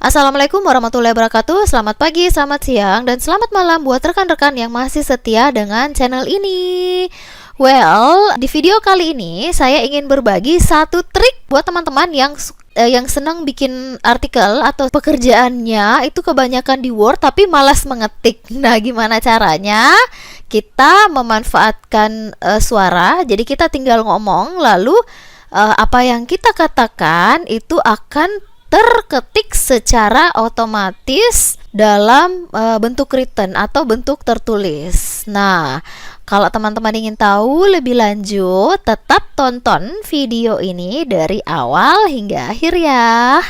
Assalamualaikum warahmatullahi wabarakatuh. Selamat pagi, selamat siang, dan selamat malam buat rekan-rekan yang masih setia dengan channel ini. Well, di video kali ini saya ingin berbagi satu trik buat teman-teman yang senang bikin artikel atau pekerjaannya itu kebanyakan di Word tapi malas mengetik. Nah, gimana caranya? Kita memanfaatkan suara. Jadi kita tinggal ngomong, lalu apa yang kita katakan itu akan terketik secara otomatis dalam bentuk written atau bentuk tertulis. Nah, kalau teman-teman ingin tahu lebih lanjut, tetap tonton video ini dari awal hingga akhir ya.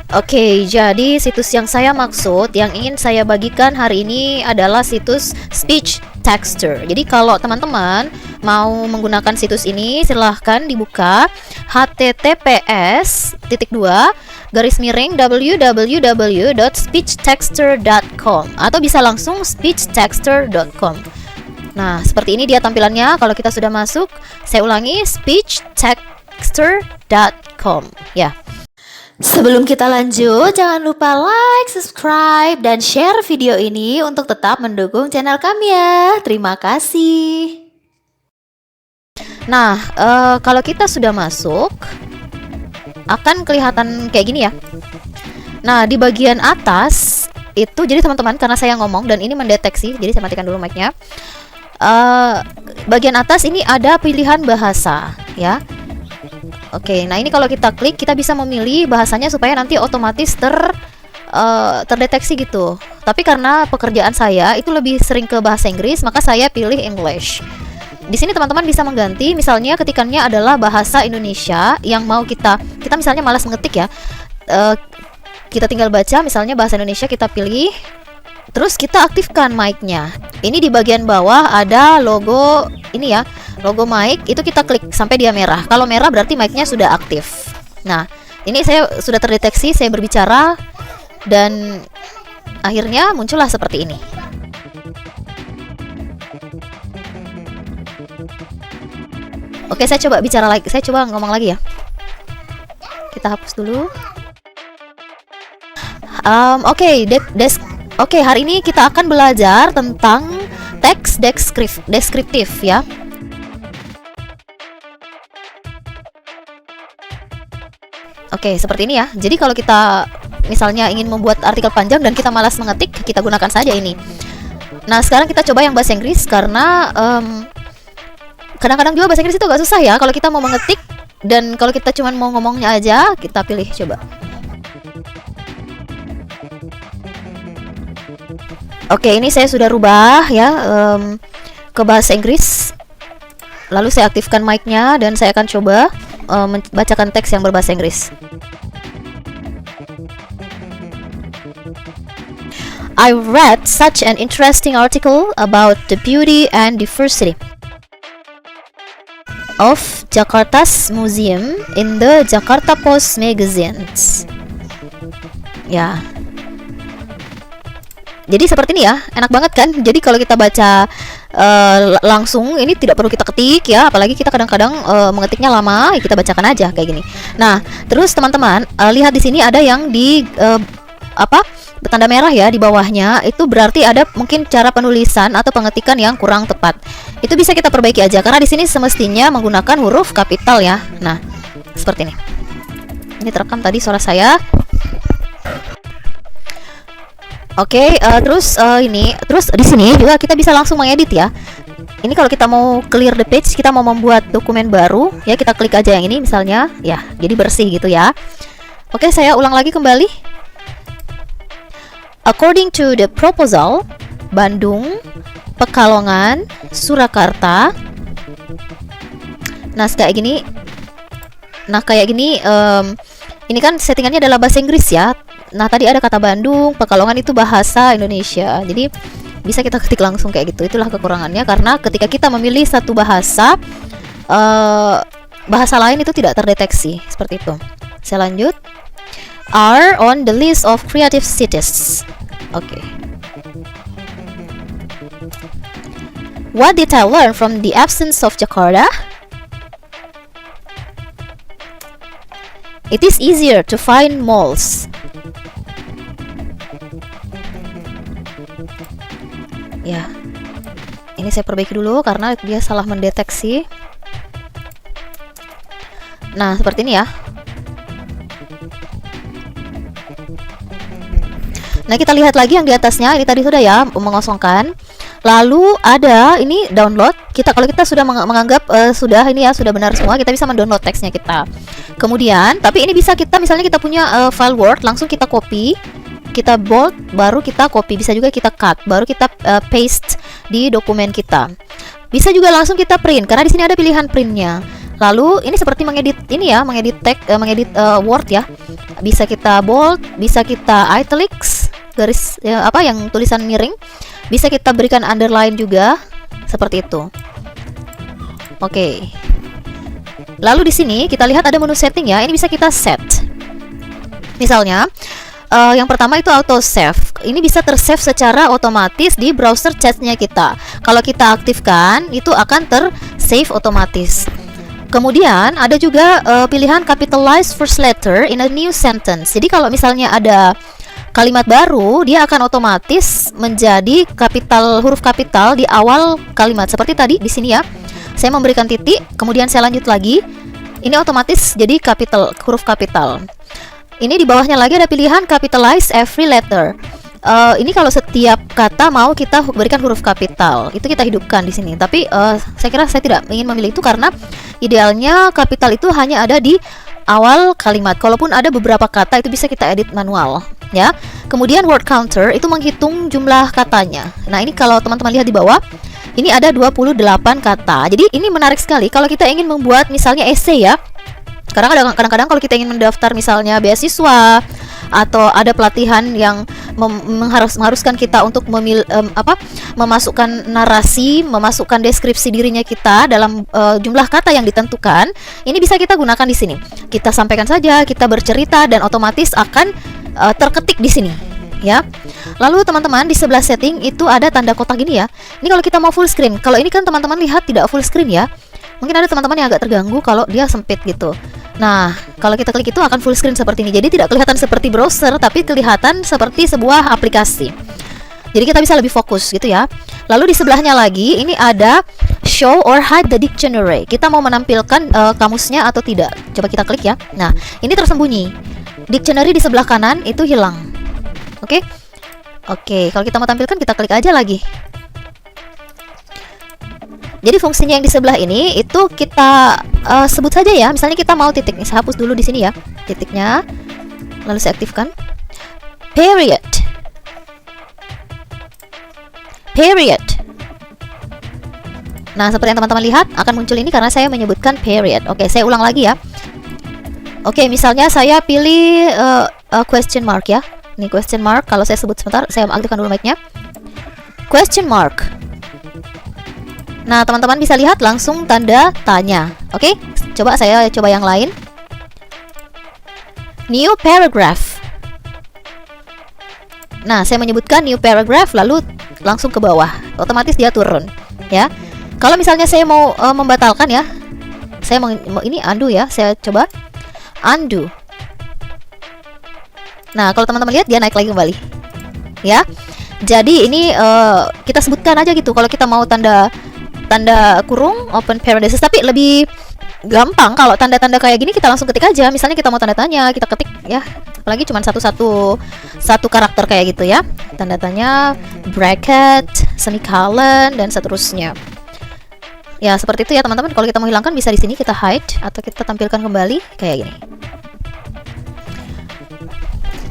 Oke, jadi situs yang saya maksud, yang ingin saya bagikan hari ini adalah situs Speech Texture. Jadi kalau teman-teman mau menggunakan situs ini, silahkan dibuka https://www.speechtexture.com atau bisa langsung speechtexture.com. Nah, seperti ini dia tampilannya kalau kita sudah masuk. Saya ulangi, speechtexture.com ya. Sebelum kita lanjut, jangan lupa like, subscribe, dan share video ini untuk tetap mendukung channel kami ya. Terima kasih. Nah, kalau kita sudah masuk, akan kelihatan kayak gini ya. Nah, di bagian atas itu, jadi teman-teman, karena saya ngomong dan ini mendeteksi, jadi saya matikan dulu mic-nya. Bagian atas ini ada pilihan bahasa ya. Oke, nah ini kalau kita klik, kita bisa memilih bahasanya supaya nanti otomatis terdeteksi gitu. Tapi karena pekerjaan saya itu lebih sering ke bahasa Inggris, maka saya pilih English. Di sini teman-teman bisa mengganti, misalnya ketikannya adalah bahasa Indonesia yang mau kita misalnya malas mengetik ya. Kita tinggal baca, misalnya bahasa Indonesia kita pilih, terus kita aktifkan mic-nya. Ini di bagian bawah ada logo ini ya. Logo mic itu kita klik sampai dia merah. Kalau merah berarti mic-nya sudah aktif. Nah, ini saya sudah terdeteksi saya berbicara dan akhirnya muncullah seperti ini. Oke, saya coba bicara lagi. Saya coba ngomong lagi ya. Kita hapus dulu. Oke, hari ini kita akan belajar tentang teks deskriptif ya. Oke, seperti ini ya. Jadi kalau kita misalnya ingin membuat artikel panjang dan kita malas mengetik, kita gunakan saja ini. Nah, sekarang kita coba yang bahasa Inggris karena kadang-kadang juga bahasa Inggris itu agak susah ya kalau kita mau mengetik, dan kalau kita cuma mau ngomongnya aja, kita pilih coba. Oke, ini saya sudah rubah ya ke bahasa Inggris. Lalu saya aktifkan mic-nya dan saya akan coba membacakan teks yang berbahasa Inggris. I read such an interesting article about the beauty and diversity of Jakarta's museum in the Jakarta Post magazines. Ya. Jadi seperti ini ya, enak banget kan? Jadi kalau kita baca langsung, ini tidak perlu kita ketik ya, apalagi kita kadang-kadang mengetiknya lama, ya kita bacakan aja kayak gini. Nah, terus teman-teman lihat di sini ada yang di tanda merah ya di bawahnya, itu berarti ada mungkin cara penulisan atau pengetikan yang kurang tepat. Itu bisa kita perbaiki aja karena di sini semestinya menggunakan huruf kapital ya. Nah, seperti ini. Ini terekam tadi suara saya. Oke, terus di sini juga kita bisa langsung mengedit ya. Ini kalau kita mau clear the page, kita mau membuat dokumen baru, ya kita klik aja yang ini misalnya, ya, jadi bersih gitu ya. Oke, saya ulang lagi kembali. According to the proposal, Bandung, Pekalongan, Surakarta. Nah, kayak gini. Ini kan settingannya adalah bahasa Inggris ya. Nah, tadi ada kata Bandung, Pekalongan itu bahasa Indonesia. Jadi bisa kita ketik langsung kayak gitu. Itulah kekurangannya, karena ketika kita memilih satu bahasa bahasa lain itu tidak terdeteksi, seperti itu. Saya lanjut. Are on the list of creative cities. Oke. What did I learn from the absence of Jakarta? It is easier to find malls. Ya. Ini saya perbaiki dulu karena dia salah mendeteksi. Nah, seperti ini ya. Nah, kita lihat lagi yang di atasnya. Ini tadi sudah ya, mengosongkan. Lalu ada ini download. Kalau kita sudah menganggap sudah ini ya, sudah benar semua, kita bisa mendownload teksnya kita. Kemudian, tapi ini bisa kita misalnya kita punya file Word, langsung kita copy, kita bold, baru kita copy. Bisa juga kita cut, baru kita paste di dokumen kita. Bisa juga langsung kita print karena di sini ada pilihan printnya. Lalu ini seperti mengedit ini ya, mengedit teks, mengedit Word ya. Bisa kita bold, bisa kita italics, garis ya, apa yang tulisan miring. Bisa kita berikan underline juga seperti itu. Oke. Lalu di sini kita lihat ada menu setting ya. Ini bisa kita set. Misalnya yang pertama itu auto save. Ini bisa tersave secara otomatis di browser chatnya kita. Kalau kita aktifkan, itu akan tersave otomatis. Kemudian ada juga pilihan capitalize first letter in a new sentence. Jadi kalau misalnya ada kalimat baru, dia akan otomatis menjadi huruf kapital di awal kalimat. Seperti tadi di sini ya. Saya memberikan titik, kemudian saya lanjut lagi. Ini otomatis jadi huruf kapital. Ini di bawahnya lagi ada pilihan capitalize every letter. Ini kalau setiap kata mau kita berikan huruf kapital, itu kita hidupkan di sini. Tapi saya kira saya tidak ingin memilih itu karena idealnya kapital itu hanya ada di awal kalimat. Kalaupun ada beberapa kata itu bisa kita edit manual, ya. Kemudian word counter itu menghitung jumlah katanya. Nah, ini kalau teman-teman lihat di bawah, ini ada 28 kata. Jadi ini menarik sekali kalau kita ingin membuat misalnya essay ya. Karena kadang-kadang kalau kita ingin mendaftar misalnya beasiswa atau ada pelatihan yang mengharuskan kita untuk memasukkan narasi, memasukkan deskripsi dirinya kita dalam jumlah kata yang ditentukan, ini bisa kita gunakan di sini. Kita sampaikan saja, kita bercerita dan otomatis akan terketik di sini, ya. Lalu teman-teman di sebelah setting itu ada tanda kotak gini ya. Ini kalau kita mau full screen. Kalau ini kan teman-teman lihat tidak full screen ya. Mungkin ada teman-teman yang agak terganggu kalau dia sempit gitu. Nah, kalau kita klik itu akan full screen seperti ini. Jadi tidak kelihatan seperti browser, tapi kelihatan seperti sebuah aplikasi. Jadi kita bisa lebih fokus gitu ya. Lalu di sebelahnya lagi, ini ada show or hide the dictionary. Kita mau menampilkan kamusnya atau tidak. Coba kita klik ya. Nah, ini tersembunyi. Dictionary di sebelah kanan itu hilang. Oke? Oke, kalau kita mau tampilkan, kita klik aja lagi. Jadi fungsinya yang di sebelah ini itu kita sebut saja ya. Misalnya kita mau titik. Saya hapus dulu di sini ya titiknya. Lalu saya aktifkan. Period. Period. Nah, seperti yang teman-teman lihat akan muncul ini karena saya menyebutkan period. Oke, saya ulang lagi ya. Oke, misalnya saya pilih question mark ya. Ini question mark. Kalau saya sebut sebentar, saya aktifkan dulu mic-nya. Question mark. Nah, teman-teman bisa lihat langsung tanda tanya. Oke, coba saya coba yang lain. New paragraph. Nah, saya menyebutkan new paragraph lalu langsung ke bawah. Otomatis dia turun, ya. Kalau misalnya saya mau membatalkan ya. Saya ini undo ya. Saya coba undo. Nah, kalau teman-teman lihat dia naik lagi kembali. Ya. Jadi ini kita sebutkan aja gitu kalau kita mau tanda kurung open parenthesis, tapi lebih gampang kalau tanda-tanda kayak gini kita langsung ketik aja. Misalnya kita mau tanda tanya, kita ketik ya, apalagi cuma satu karakter kayak gitu ya, tanda tanya, bracket, semicolon dan seterusnya. Ya seperti itu ya teman-teman. Kalau kita mau hilangkan bisa di sini kita hide atau kita tampilkan kembali kayak gini.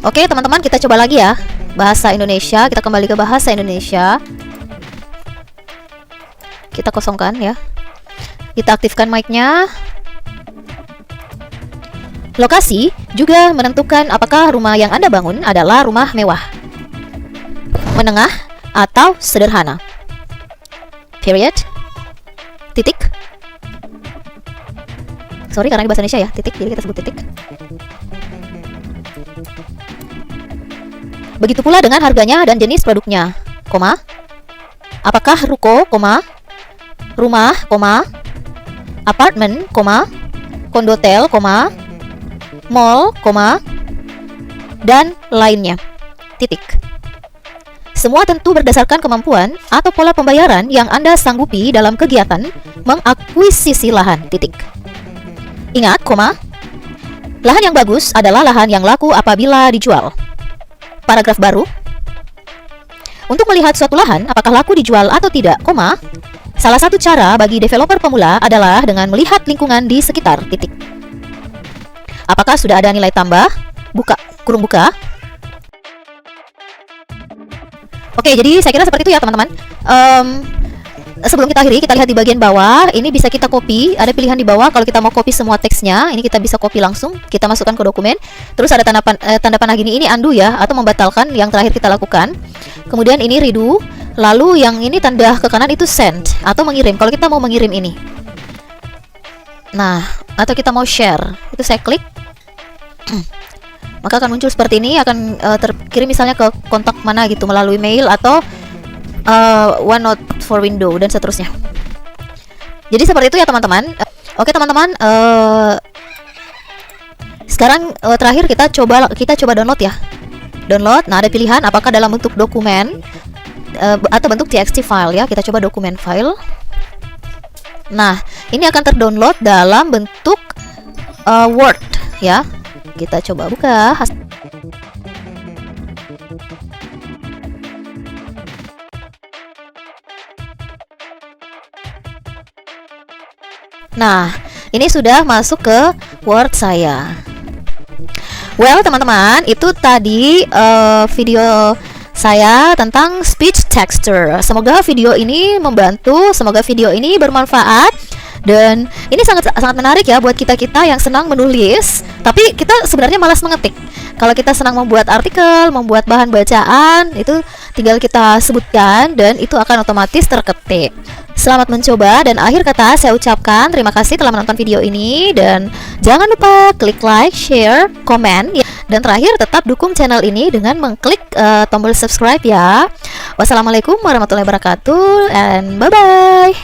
Oke teman-teman, kita coba lagi ya bahasa Indonesia. Kita kembali ke bahasa Indonesia. Kita kosongkan ya. Kita aktifkan mic-nya. Lokasi juga menentukan apakah rumah yang Anda bangun adalah rumah mewah, menengah, atau sederhana. Period. Titik. Sorry karena di bahasa Indonesia ya, titik, jadi kita sebut titik. Begitu pula dengan harganya dan jenis produknya, koma. Apakah ruko, koma, rumah, koma, apartemen, koma, kondotel, koma, mall, koma, dan lainnya, titik. Semua tentu berdasarkan kemampuan atau pola pembayaran yang Anda sanggupi dalam kegiatan mengakuisisi lahan, titik. Ingat, koma, lahan yang bagus adalah lahan yang laku apabila dijual. Paragraf baru. Untuk melihat suatu lahan apakah laku dijual atau tidak, koma, salah satu cara bagi developer pemula adalah dengan melihat lingkungan di sekitar, titik. Apakah sudah ada nilai tambah? Buka, kurung buka. Oke, jadi saya kira seperti itu ya teman-teman. Sebelum kita akhiri, kita lihat di bagian bawah. Ini bisa kita copy, ada pilihan di bawah. Kalau kita mau copy semua teksnya, ini kita bisa copy langsung, kita masukkan ke dokumen. Terus ada tanda panah gini, ini undo ya, atau membatalkan yang terakhir kita lakukan. Kemudian ini redo. Lalu yang ini tanda ke kanan itu send, atau mengirim, kalau kita mau mengirim ini. Nah, atau kita mau share, itu saya klik. Maka akan muncul seperti ini, akan terkirim misalnya ke kontak mana gitu, melalui mail atau OneNote for Windows dan seterusnya. Jadi seperti itu ya teman-teman. Oke teman-teman, sekarang terakhir kita coba download ya. Download. Nah, ada pilihan apakah dalam bentuk dokumen atau bentuk TXT file ya. Kita coba dokumen file. Nah, ini akan terdownload dalam bentuk Word ya. Kita coba buka. Nah, ini sudah masuk ke Word saya. Well, teman-teman, itu tadi video saya tentang speech texture. Semoga video ini membantu, semoga video ini bermanfaat. Dan ini sangat menarik ya buat kita-kita yang senang menulis, tapi kita sebenarnya malas mengetik. Kalau kita senang membuat artikel, membuat bahan bacaan, itu tinggal kita sebutkan dan itu akan otomatis terketik. Selamat mencoba, dan akhir kata saya ucapkan terima kasih telah menonton video ini, dan jangan lupa klik like, share, komen ya. Dan terakhir tetap dukung channel ini dengan mengklik tombol subscribe ya. Wassalamualaikum warahmatullahi wabarakatuh, and bye bye.